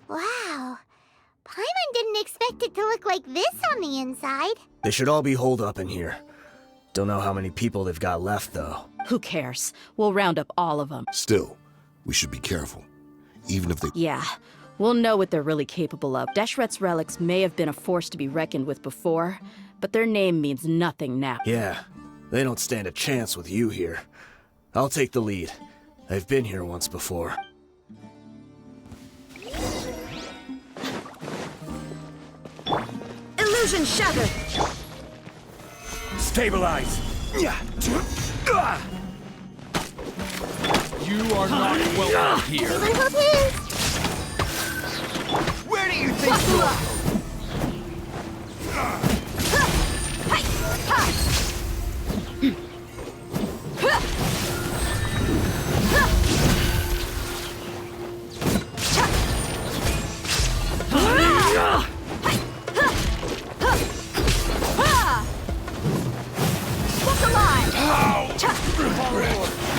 Wow. Paimon didn't expect it to look like this on the inside. They should all be holed up in here. Don't know how many people they've got left, though. Who cares? We'll round up all of them. Still, we should be careful. Even if they... Yeah, we'll know what they're really capable of. Deshret's relics may have been a force to be reckoned with before, but their name means nothing now. Yeah, they don't stand a chance with you here. I'll take the lead. I've been here once before. Illusion shattered! Stabilize! You are not welcome here. Everyone hold hands. Where do you think Buckle up!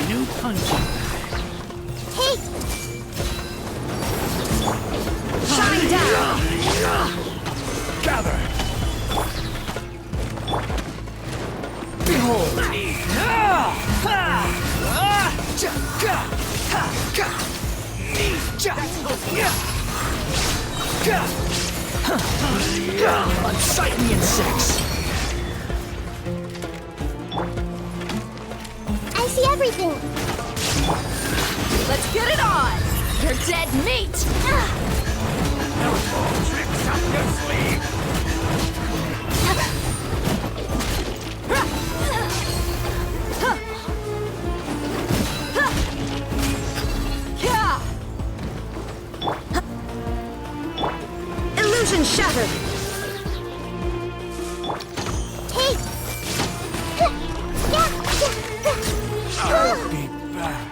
New punch? Hey, Shine down! Gather! Behold! Unsightly insects! I see everything. Let's get it on! You're dead meat! No more tricks up your sleeve! Illusion shattered! Hey. I'll be back.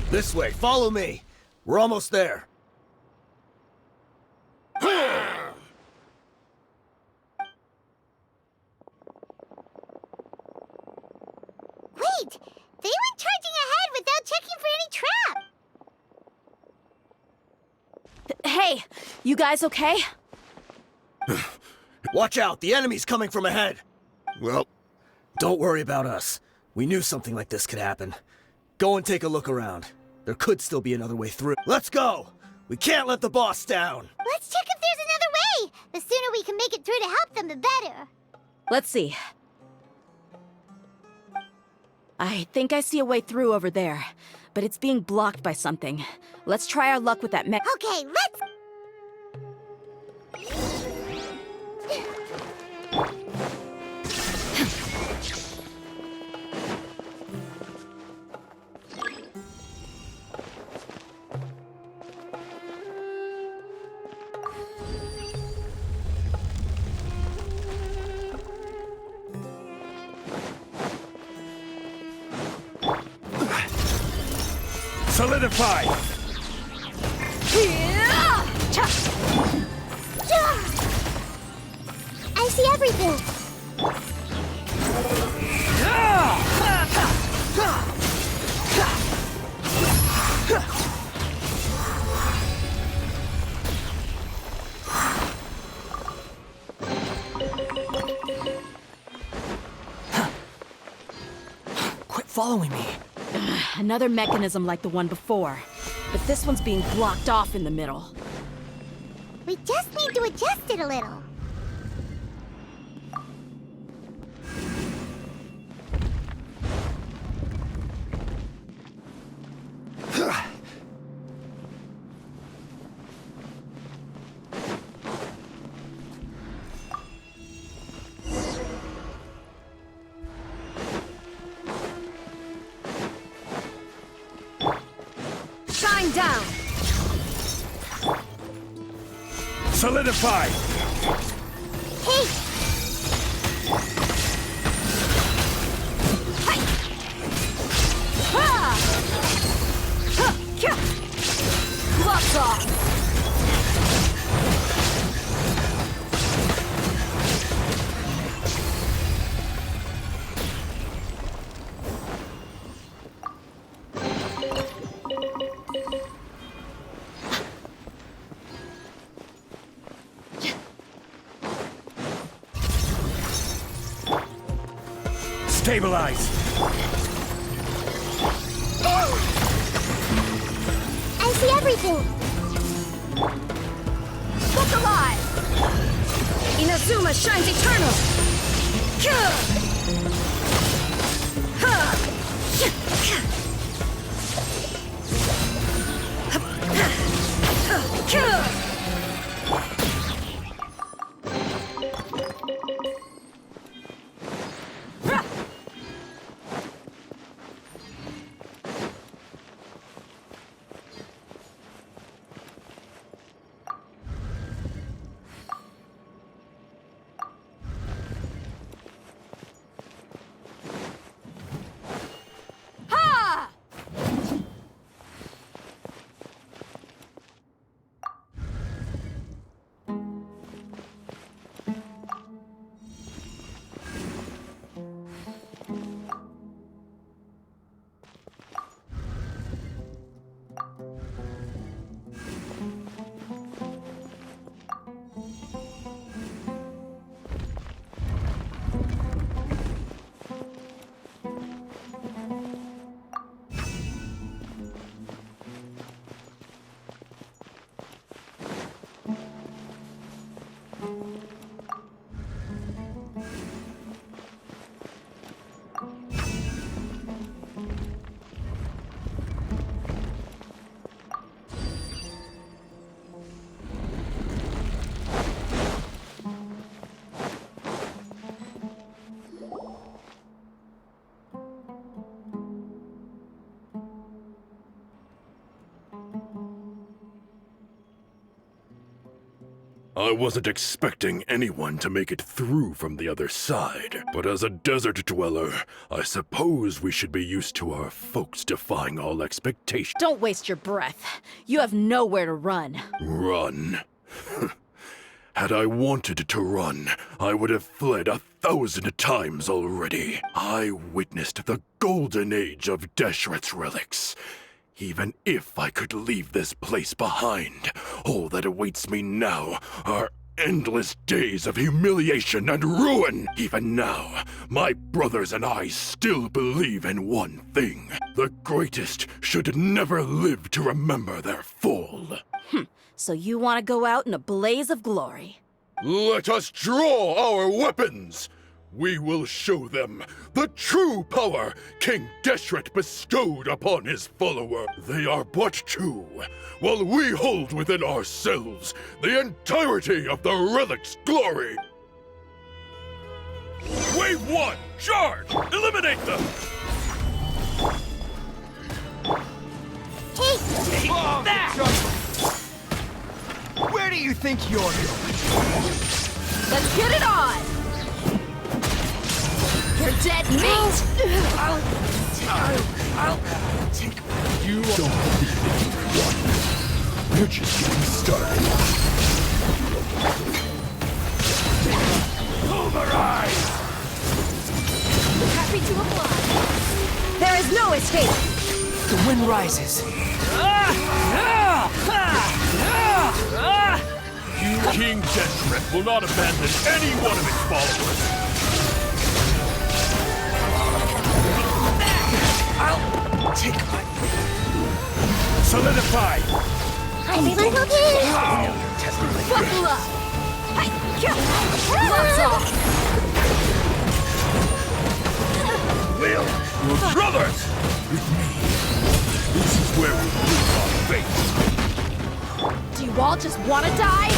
This way, follow me. We're almost there. Wait, they went charging ahead without checking for any trap. Hey, you guys okay? Watch out, the enemy's coming from ahead. Well, Don't worry about us. We knew something like this could happen. Go and take a look around. There could still be another way through. Let's go! We can't let the boss down! Let's check if there's another way. The sooner we can make it through to help them, the better. Let's see. I think I see a way through over there, but it's being blocked by something. Let's try our luck with that mech. Okay, let's... Solidify! I see everything. Quit following me. Another mechanism like the one before, but this one's being blocked off in the middle. We just need to adjust it a little. Shine down! Solidify! Hey, Gloves off! Stabilize! I see everything. Look alive! Inazuma shines eternal! I wasn't expecting anyone to make it through from the other side, but as a desert dweller, I suppose we should be used to our folks defying all expectations. Don't waste your breath. You have nowhere to run. Run. Had I wanted to run, I would have fled 1,000 times already. I witnessed the golden age of Deshret's relics. Even if I could leave this place behind, all that awaits me now are endless days of humiliation and ruin. Even now, my brothers and I still believe in one thing. The greatest should never live to remember their fall. So you want to go out in a blaze of glory. Let us draw our weapons! We will show them the true power King Deshret bestowed upon his follower. They are but two, while we hold within ourselves the entirety of the relic's glory. Wave 1, charge! Eliminate them! Take that! Where do you think you're going? Let's get it on! You're dead meat! I'll take you. Don't believe that you won. We're just getting started. Pulverize! Happy to oblige. There is no escape. The wind rises. King Deshret will not abandon any one of his followers. I'll take my... Solidify! Everyone's okay! Buckle up! Gloves off! Will, brothers! With me, this is where we prove our faith. Do you all just want to die?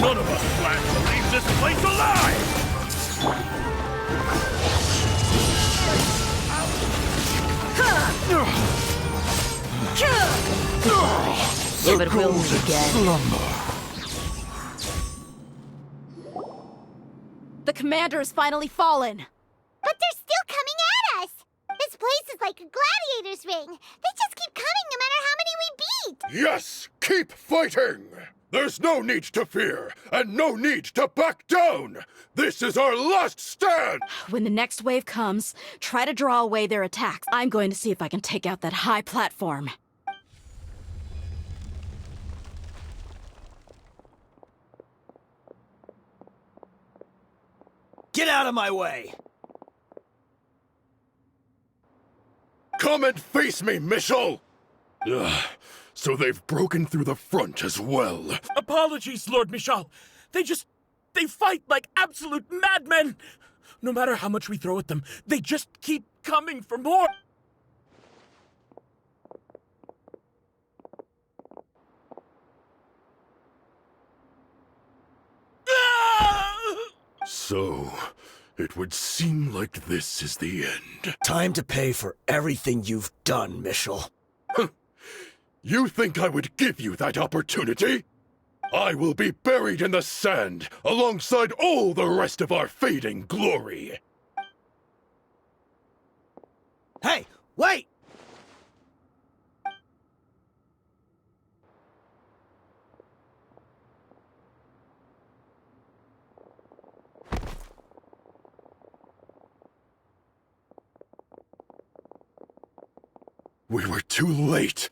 None of us plan to leave this place alive! Give it will again. The commander has finally fallen. But they're still coming at us! This place is like a gladiator's ring. They just keep coming no matter how many we beat! Yes! Keep fighting! There's no need to fear, and no need to back down! This is our last stand! When the next wave comes, try to draw away their attacks. I'm going to see if I can take out that high platform. Get out of my way! Come and face me, Mishal! Ugh, so they've broken through the front as well. Apologies, Lord Michal. They fight like absolute madmen. No matter how much we throw at them, they just keep coming for more. So, it would seem like this is the end. Time to pay for everything you've done, Mishal. You think I would give you that opportunity? I will be buried in the sand alongside all the rest of our fading glory. Hey, wait! We were too late.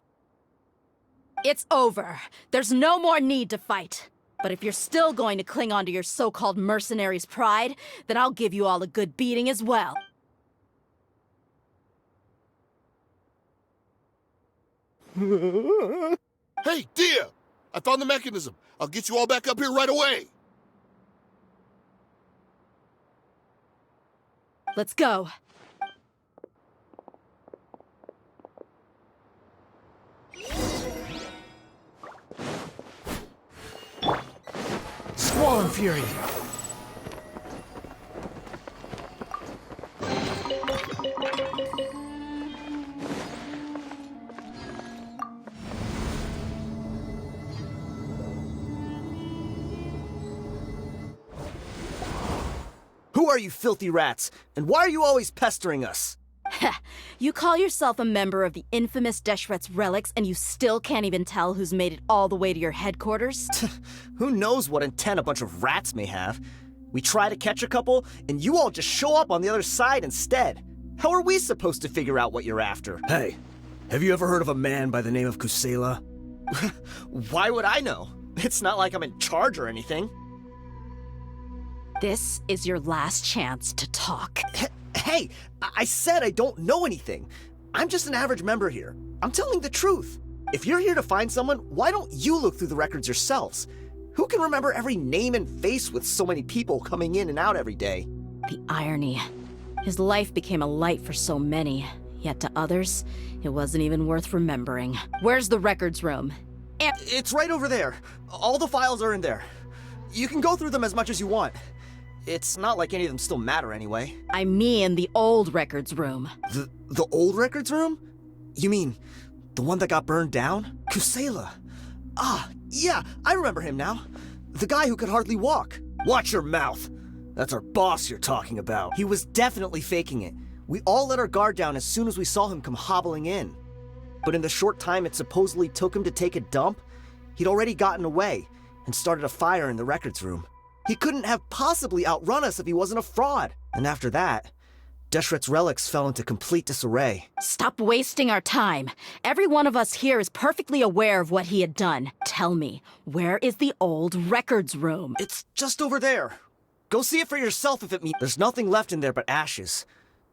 It's over. There's no more need to fight. But if you're still going to cling on to your so-called mercenary's pride, then I'll give you all a good beating as well. Hey, dear! I found the mechanism. I'll get you all back up here right away. Let's go. Swarm Fury! Who are you filthy rats? And why are you always pestering us? You call yourself a member of the infamous Deshret's relics, and you still can't even tell who's made it all the way to your headquarters? Who knows what intent a bunch of rats may have? We try to catch a couple, and you all just show up on the other side instead. How are we supposed to figure out what you're after? Hey, have you ever heard of a man by the name of Kusela? Why would I know? It's not like I'm in charge or anything. This is your last chance to talk. Hey, I said I don't know anything. I'm just an average member here. I'm telling the truth. If you're here to find someone, why don't you look through the records yourselves? Who can remember every name and face with so many people coming in and out every day? The irony. His life became a light for so many, yet to others, it wasn't even worth remembering. Where's the records room? It's right over there. All the files are in there. You can go through them as much as you want. It's not like any of them still matter anyway. I mean the old records room. The old records room? You mean the one that got burned down? Kusela. Ah, yeah, I remember him now. The guy who could hardly walk. Watch your mouth. That's our boss you're talking about. He was definitely faking it. We all let our guard down as soon as we saw him come hobbling in. But in the short time it supposedly took him to take a dump, he'd already gotten away and started a fire in the records room. He couldn't have possibly outrun us if he wasn't a fraud. And after that, Deshret's relics fell into complete disarray. Stop wasting our time. Every one of us here is perfectly aware of what he had done. Tell me, where is the old records room? It's just over there. Go see it for yourself if it means there's nothing left in there but ashes.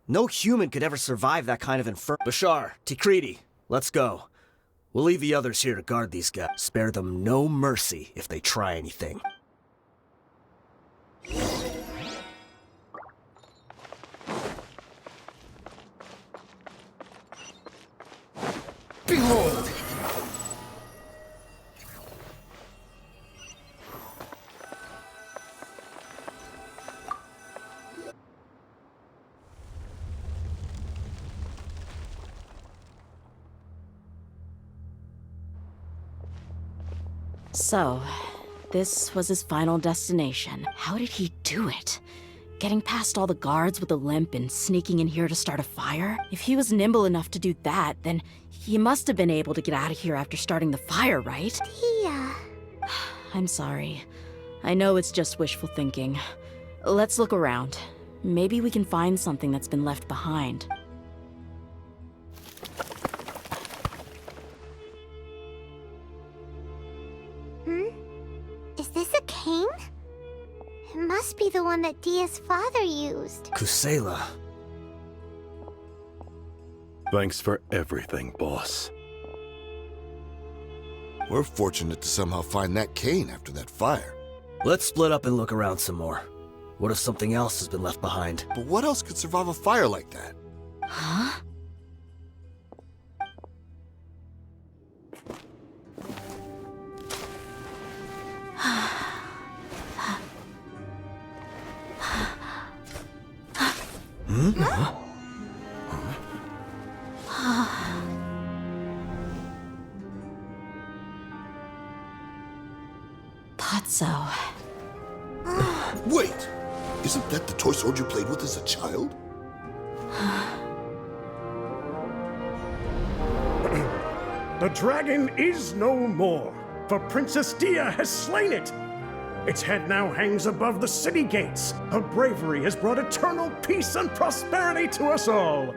No human could ever survive that kind of inferno. Bashar, Tikriti, let's go. We'll leave the others here to guard these guys. Spare them no mercy if they try anything. Behold! So, this was his final destination. How did he do it? Getting past all the guards with a limp and sneaking in here to start a fire? If he was nimble enough to do that, then he must have been able to get out of here after starting the fire, right? Tia. I'm sorry. I know it's just wishful thinking. Let's look around. Maybe we can find something that's been left behind. Is this a cane? It must be the one that Dia's father used. Kusela. Thanks for everything, boss. We're fortunate to somehow find that cane after that fire. Let's split up and look around some more. What if something else has been left behind? But what else could survive a fire like that? Huh? Potso. Wait! Isn't that the toy sword you played with as a child? The dragon is no more, for Princess Dia has slain it. Its head now hangs above the city gates. Her bravery has brought eternal peace and prosperity to us all.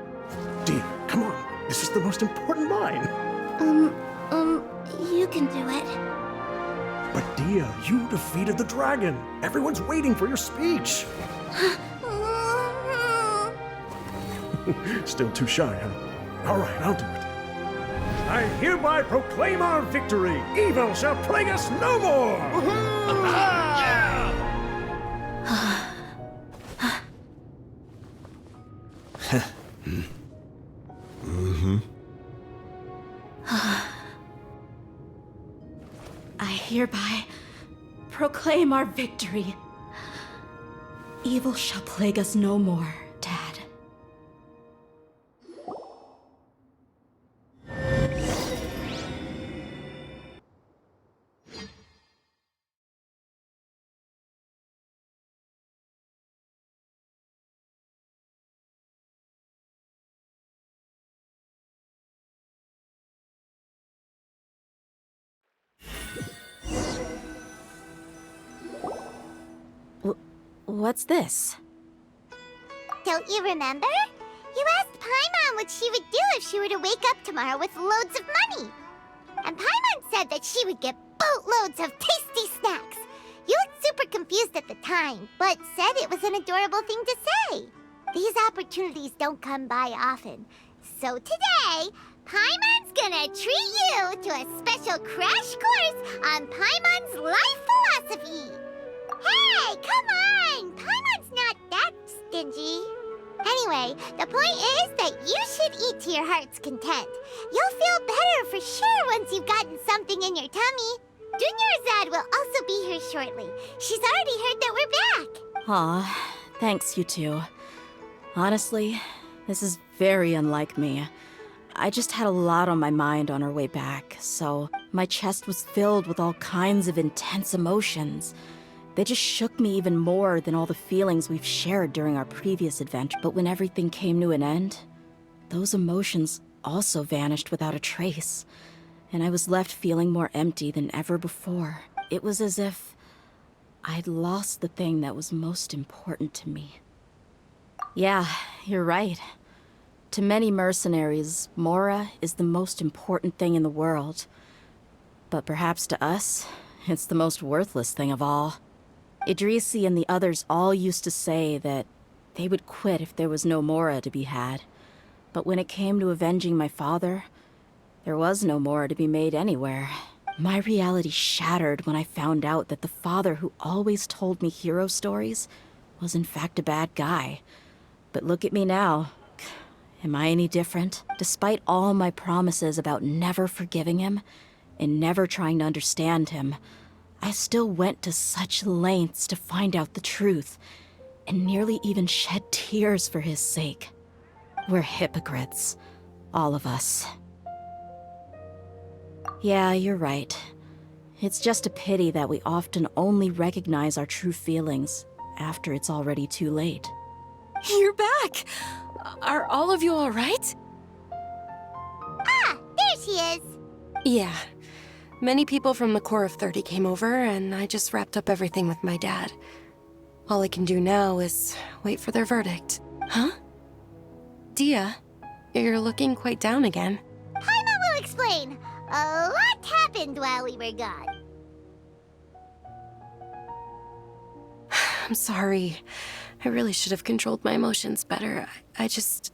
Dia, come on. This is the most important line. You can do it. But Dia, you defeated the dragon. Everyone's waiting for your speech. Still too shy, huh? All right, I'll do it. I hereby proclaim our victory. Evil shall plague us no more. I hereby proclaim our victory. Evil shall plague us no more, Dad. What's this? Don't you remember? You asked Paimon what she would do if she were to wake up tomorrow with loads of money. And Paimon said that she would get boatloads of tasty snacks. You looked super confused at the time, but said it was an adorable thing to say. These opportunities don't come by often. So today, Paimon's gonna treat you to a special crash course on Paimon's life philosophy. Hey, come on! Paimon's not that stingy. Anyway, the point is that you should eat to your heart's content. You'll feel better for sure once you've gotten something in your tummy. Dunyarzad will also be here shortly. She's already heard that we're back. Aw, thanks, you two. Honestly, this is very unlike me. I just had a lot on my mind on our way back, so my chest was filled with all kinds of intense emotions. They just shook me even more than all the feelings we've shared during our previous adventure. But when everything came to an end, those emotions also vanished without a trace, and I was left feeling more empty than ever before. It was as if I'd lost the thing that was most important to me. Yeah, you're right. To many mercenaries, Mora is the most important thing in the world. But perhaps to us, it's the most worthless thing of all. Idrisi and the others all used to say that they would quit if there was no Mora to be had. But when it came to avenging my father, there was no Mora to be made anywhere. My reality shattered when I found out that the father who always told me hero stories was in fact a bad guy. But look at me now. Am I any different? Despite all my promises about never forgiving him and never trying to understand him, I still went to such lengths to find out the truth, and nearly even shed tears for his sake. We're hypocrites, all of us. Yeah, you're right. It's just a pity that we often only recognize our true feelings after it's already too late. You're back! Are all of you all right? Ah, there she is. Yeah. Many people from the Corps of 30 came over, and I just wrapped up everything with my dad. All I can do now is wait for their verdict. Huh? Dia, you're looking quite down again. Paimon will explain. A lot happened while we were gone. I'm sorry. I really should have controlled my emotions better. I just...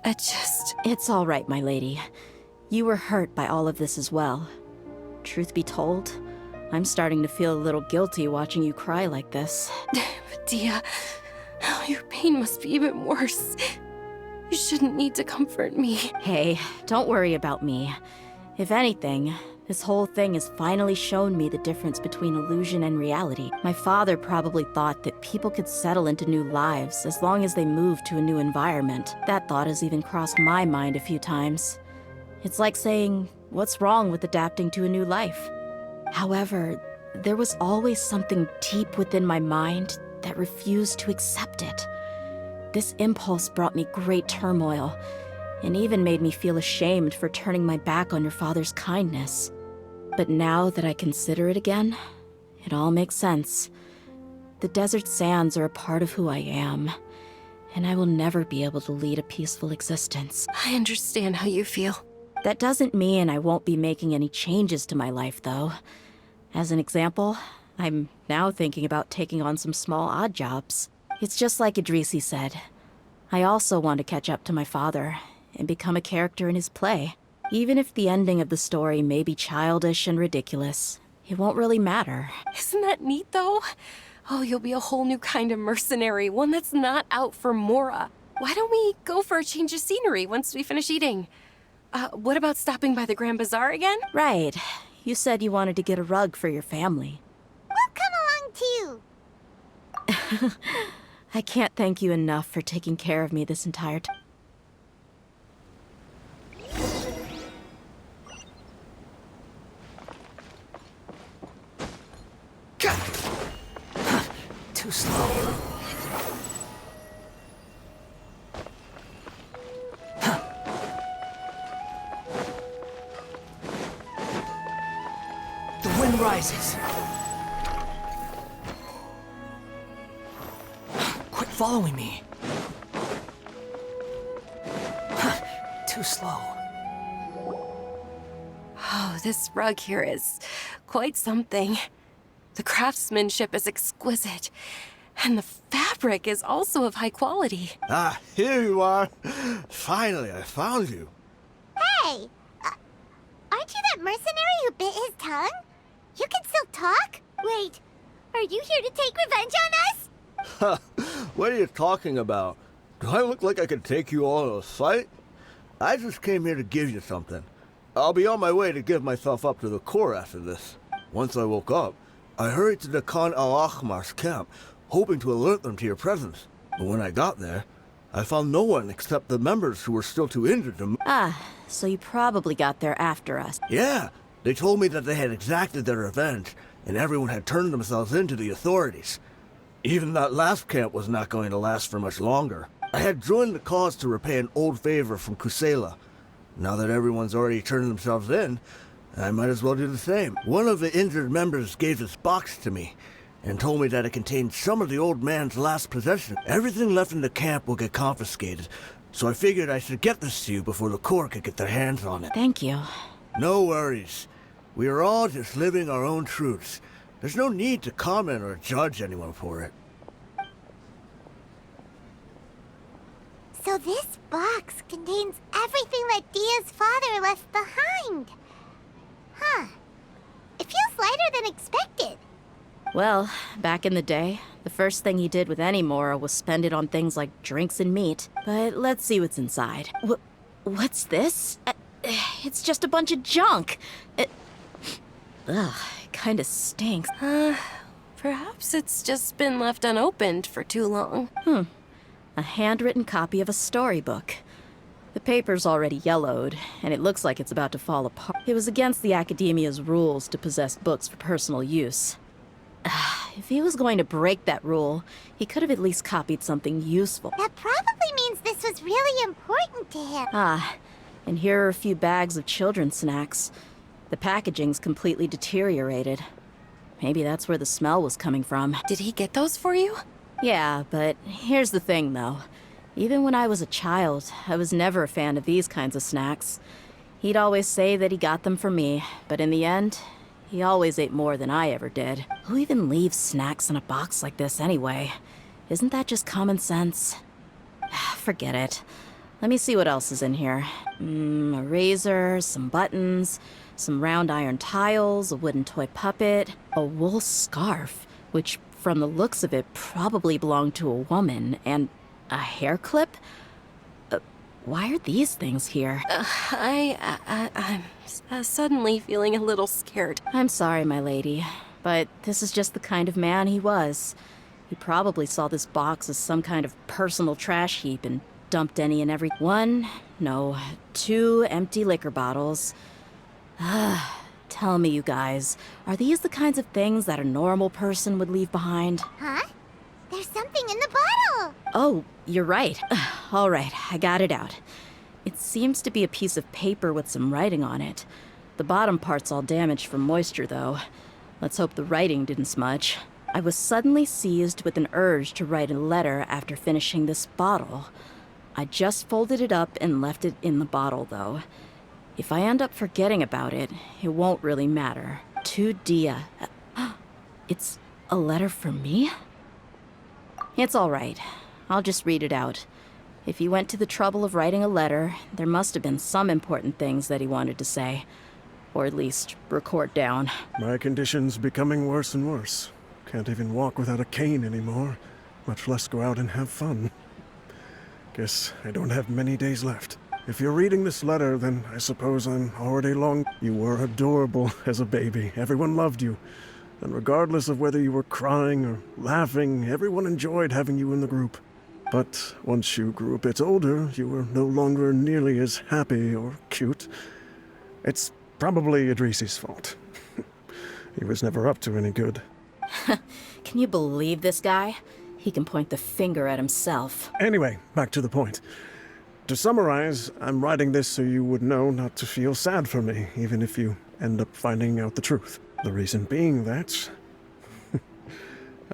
It's all right, my lady. You were hurt by all of this as well. Truth be told, I'm starting to feel a little guilty watching you cry like this. Dia, your pain must be even worse. You shouldn't need to comfort me. Hey, don't worry about me. If anything, this whole thing has finally shown me the difference between illusion and reality. My father probably thought that people could settle into new lives as long as they moved to a new environment. That thought has even crossed my mind a few times. It's like saying, what's wrong with adapting to a new life? However, there was always something deep within my mind that refused to accept it. This impulse brought me great turmoil, and even made me feel ashamed for turning my back on your father's kindness. But now that I consider it again, it all makes sense. The desert sands are a part of who I am, and I will never be able to lead a peaceful existence. I understand how you feel. That doesn't mean I won't be making any changes to my life, though. As an example, I'm now thinking about taking on some small odd jobs. It's just like Idrisi said. I also want to catch up to my father and become a character in his play. Even if the ending of the story may be childish and ridiculous, it won't really matter. Isn't that neat, though? Oh, you'll be a whole new kind of mercenary, one that's not out for Mora. Why don't we go for a change of scenery once we finish eating? What about stopping by the Grand Bazaar again? Right. You said you wanted to get a rug for your family. We'll come along too. I can't thank you enough for taking care of me this entire time. Too slow. The wind rises. Quit following me. Too slow. Oh, this rug here is quite something. The craftsmanship is exquisite, and the fabric is also of high quality. Ah, here you are. Finally, I found you. Hey, aren't you that mercenary who bit his tongue? You can still talk? Wait, are you here to take revenge on us? What are you talking about? Do I look like I could take you all in a fight? I just came here to give you something. I'll be on my way to give myself up to the Corps after this. Once I woke up, I hurried to the Khan al-Ahmar's camp, hoping to alert them to your presence. But when I got there, I found no one except the members who were still too injured to... Ah, so you probably got there after us. Yeah, they told me that they had exacted their revenge, and everyone had turned themselves in to the authorities. Even that last camp was not going to last for much longer. I had joined the cause to repay an old favor from Kusela. Now that everyone's already turned themselves in, I might as well do the same. One of the injured members gave this box to me, and told me that it contained some of the old man's last possessions. Everything left in the camp will get confiscated, so I figured I should get this to you before the Corps could get their hands on it. Thank you. No worries. We are all just living our own truths. There's no need to comment or judge anyone for it. So this box contains everything that Dia's father left behind. Huh. It feels lighter than expected. Well, back in the day, the first thing he did with any Mora was spend it on things like drinks and meat. But let's see what's inside. What's this? It's just a bunch of junk. It kinda stinks. Perhaps it's just been left unopened for too long. A handwritten copy of a storybook. The paper's already yellowed, and it looks like it's about to fall apart. It was against the Academia's rules to possess books for personal use. If he was going to break that rule, he could have at least copied something useful. That probably means this was really important to him. And here are a few bags of children's snacks. The packaging's completely deteriorated. Maybe that's where the smell was coming from. Did he get those for you? Yeah, but here's the thing, though. Even when I was a child, I was never a fan of these kinds of snacks. He'd always say that he got them for me, but in the end, he always ate more than I ever did. Who even leaves snacks in a box like this anyway? Isn't that just common sense? Forget it. Let me see what else is in here. A razor, some buttons, some round iron tiles, a wooden toy puppet, a wool scarf, which from the looks of it probably belonged to a woman, and a hair clip? Why are these things here? I'm suddenly feeling a little scared. I'm sorry, my lady, but this is just the kind of man he was. He probably saw this box as some kind of personal trash heap and dumped any and every two empty liquor bottles. Tell me, you guys, are these the kinds of things that a normal person would leave behind? Huh? There's something in the bottle! Oh, you're right. All right, I got it out. It seems to be a piece of paper with some writing on it. The bottom part's all damaged from moisture, though. Let's hope the writing didn't smudge. I was suddenly seized with an urge to write a letter after finishing this bottle. I just folded it up and left it in the bottle, though. If I end up forgetting about it, it won't really matter. To Dia. It's a letter for me? It's all right. I'll just read it out. If he went to the trouble of writing a letter, there must have been some important things that he wanted to say. Or at least record down. My condition's becoming worse and worse. Can't even walk without a cane anymore, much less go out and have fun. Guess I don't have many days left. If you're reading this letter, then I suppose I'm already long. You were adorable as a baby. Everyone loved you. And regardless of whether you were crying or laughing, everyone enjoyed having you in the group. But once you grew a bit older, you were no longer nearly as happy or cute. It's probably Idrisi's fault. He was never up to any good. Can you believe this guy? He can point the finger at himself. Anyway, back to the point. To summarize, I'm writing this so you would know not to feel sad for me, even if you end up finding out the truth. The reason being that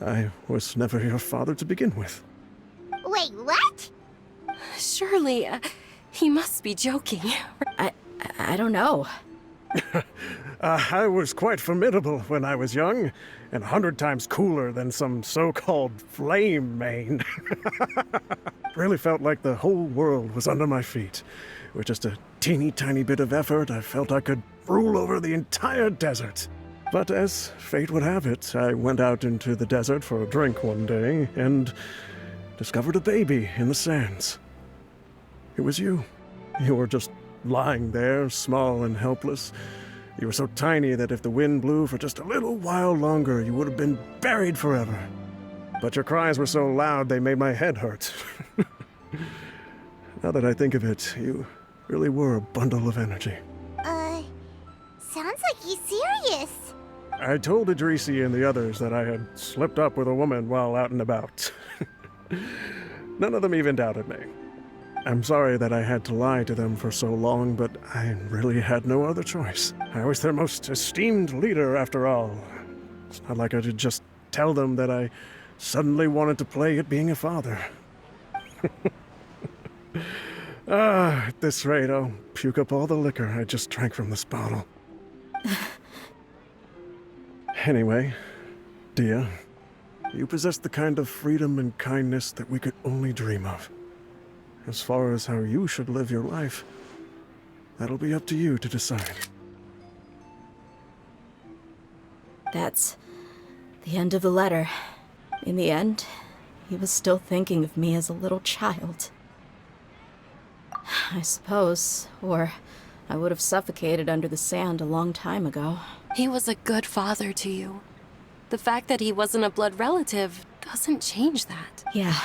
I was never your father to begin with. Wait, what? Surely, he must be joking. I don't know. I was quite formidable when I was young, and 100 times cooler than some so-called flame main. Really felt like the whole world was under my feet. With just a teeny tiny bit of effort, I felt I could rule over the entire desert. But as fate would have it, I went out into the desert for a drink one day and discovered a baby in the sands. It was you. You were just lying there, small and helpless. You were so tiny that if the wind blew for just a little while longer, you would have been buried forever. But your cries were so loud they made my head hurt. Now that I think of it, you really were a bundle of energy. Sounds like he's serious. I told Idrisi and the others that I had slipped up with a woman while out and about. None of them even doubted me. I'm sorry that I had to lie to them for so long, but I really had no other choice. I was their most esteemed leader, after all. It's not like I could just tell them that I suddenly wanted to play at being a father. At this rate, I'll puke up all the liquor I just drank from this bottle. Anyway, Dia, you possess the kind of freedom and kindness that we could only dream of. As far as how you should live your life, that'll be up to you to decide. That's the end of the letter. In the end, he was still thinking of me as a little child. I suppose, or I would have suffocated under the sand a long time ago. He was a good father to you. The fact that he wasn't a blood relative doesn't change that. Yeah.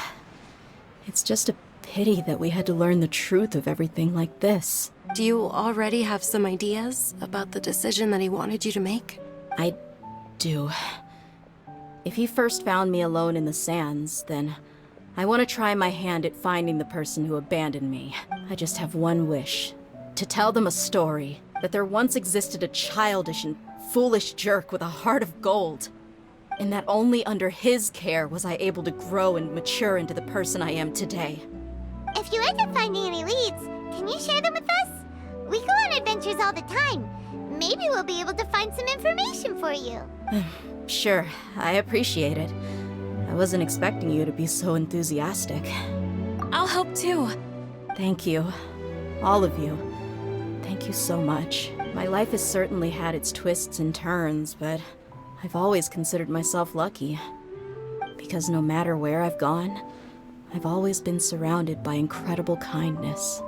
It's just a pity that we had to learn the truth of everything like this. Do you already have some ideas about the decision that he wanted you to make? I do. If he first found me alone in the sands, then I want to try my hand at finding the person who abandoned me. I just have one wish. To tell them a story. That there once existed a childish and foolish jerk with a heart of gold. And that only under his care was I able to grow and mature into the person I am today. If you end up finding any leads, can you share them with us? We go on adventures all the time. Maybe we'll be able to find some information for you. Sure, I appreciate it. I wasn't expecting you to be so enthusiastic. I'll help too. Thank you. All of you. Thank you so much. My life has certainly had its twists and turns, but I've always considered myself lucky. Because no matter where I've gone, I've always been surrounded by incredible kindness.